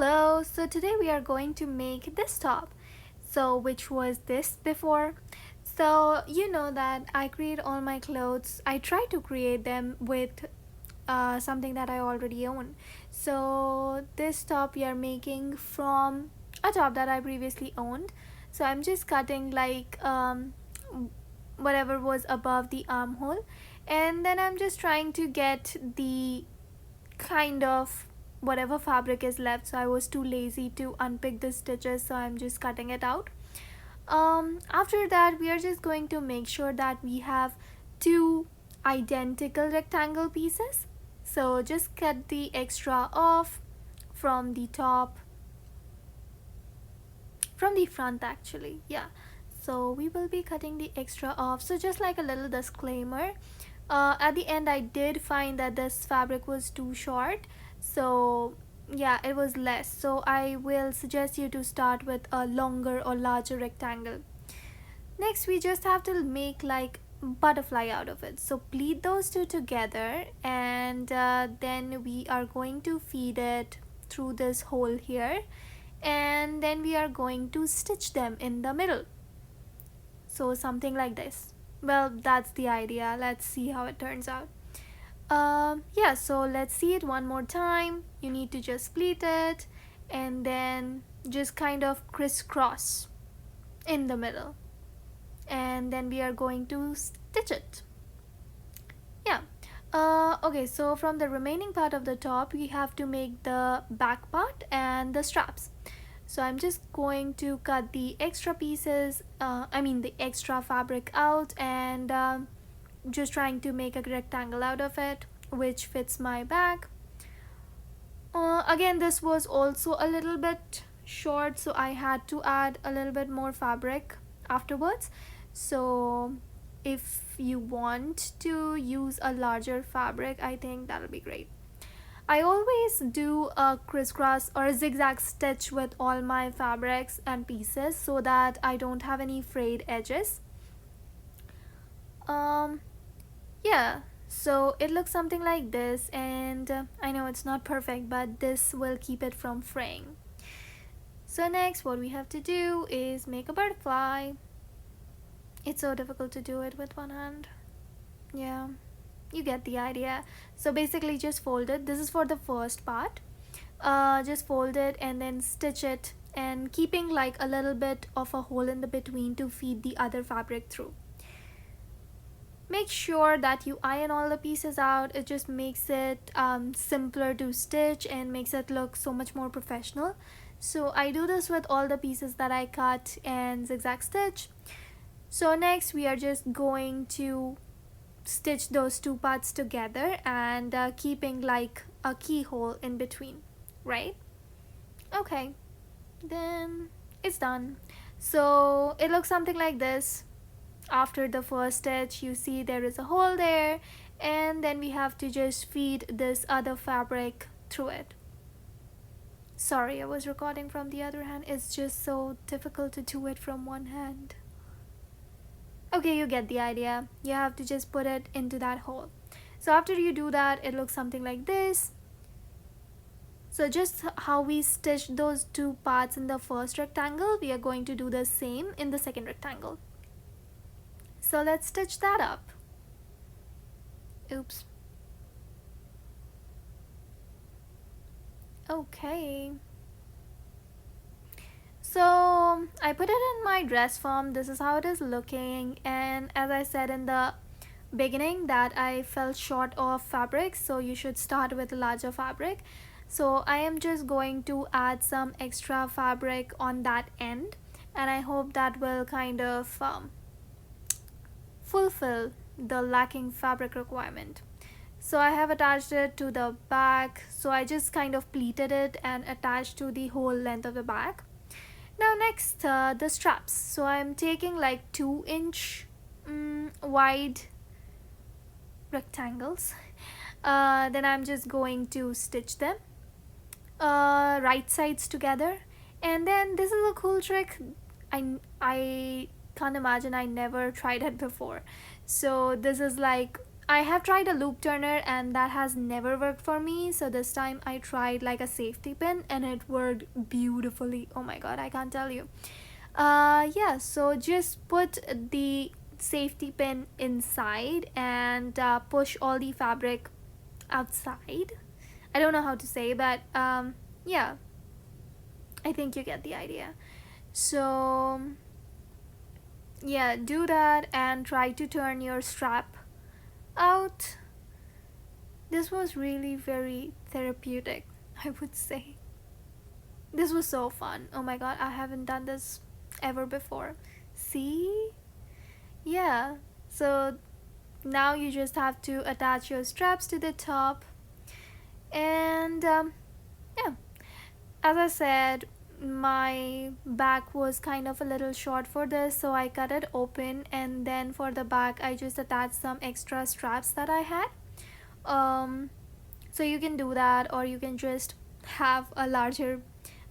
Hello, so today we are going to make this top. So, which was this before? So, you know that I create all my clothes, I try to create them with something that I already own. So, this top we are making from a top that I previously owned. So, I'm just cutting like whatever was above the armhole, and then I'm just trying to get the kind of whatever fabric is left, so I was too lazy to unpick the stitches, so I'm just cutting it out. After that we are just going to make sure that we have two identical rectangle pieces, so just cut the extra off from the top, from the front actually, yeah. So we will be cutting the extra off. So just like a little disclaimer, at the end I did find that this fabric was too short, so yeah, it was less, so I will suggest you to start with a longer or larger rectangle. Next we just have to make like butterfly out of it, so pleat those two together, and then we are going to feed it through this hole here, and then we are going to stitch them in the middle, so something like this. Well, that's the idea. Let's see how it turns out. Yeah, so let's see it one more time. You need to just pleat it and then just kind of crisscross in the middle, and then we are going to stitch it. Yeah. Okay, so from the remaining part of the top we have to make the back part and the straps. So I'm just going to cut the extra pieces, the extra fabric out, and just trying to make a rectangle out of it which fits my bag. Again, this was also a little bit short, so I had to add a little bit more fabric afterwards. So if you want to use a larger fabric, I think that'll be great. I always do a crisscross or a zigzag stitch with all my fabrics and pieces so that I don't have any frayed edges. Um, yeah, so it looks something like this, and I know it's not perfect, but this will keep it from fraying. So next what we have to do is make a butterfly. It's so difficult to do it with one hand. Yeah, you get the idea. So basically just fold it. This is for the first part. Just fold it and then stitch it, and keeping like a little bit of a hole in the between to feed the other fabric through. Make sure that you iron all the pieces out. It just makes it simpler to stitch and makes it look so much more professional. So I do this with all the pieces that I cut and zigzag stitch. So next we are just going to stitch those two parts together, and keeping like a keyhole in between, right? Okay, then it's done. So it looks something like this. After the first stitch, you see there is a hole there, and then we have to just feed this other fabric through it. Sorry, I was recording from the other hand. It's just so difficult to do it from one hand. Okay, you get the idea. You have to just put it into that hole. So after you do that, it looks something like this. So just how we stitched those two parts in the first rectangle, we are going to do the same in the second rectangle. So let's stitch that up. Oops. Okay. So I put it in my dress form. This is how it is looking, and as I said in the beginning that I fell short of fabric, so you should start with larger fabric. So I am just going to add some extra fabric on that end, and I hope that will kind of fulfill the lacking fabric requirement. So I have attached it to the back, so I just kind of pleated it and attached to the whole length of the back. Now next, the straps. So I'm taking like 2-inch wide rectangles. Then I'm just going to stitch them right sides together, and then this is a cool trick. I can't imagine, I never tried it before. So this is like I have tried a loop turner and that has never worked for me. So this time I tried like a safety pin and it worked beautifully. Oh my god, I can't tell you. Yeah, so just put the safety pin inside and push all the fabric outside. I don't know how to say, but yeah, I think you get the idea. So yeah, do that and try to turn your strap out. This was really very therapeutic, I would say. This was so fun. Oh my god, I haven't done this ever before. See? Yeah. So now you just have to attach your straps to the top. And yeah, as I said, my back was kind of a little short for this, so I cut it open, and then for the back I just attached some extra straps that I had. um so you can do that, or you can just have a larger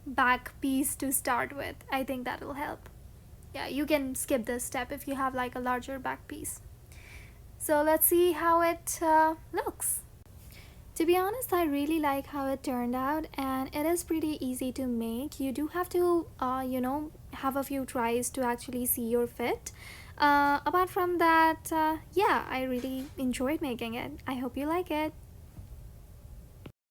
back piece to start with. I think that will help. Yeah, you can skip this step if you have like a larger back piece. So let's see how it looks. To be honest, I really like how it turned out, and it is pretty easy to make. You do have to, have a few tries to actually see your fit. Apart from that, yeah, I really enjoyed making it. I hope you like it.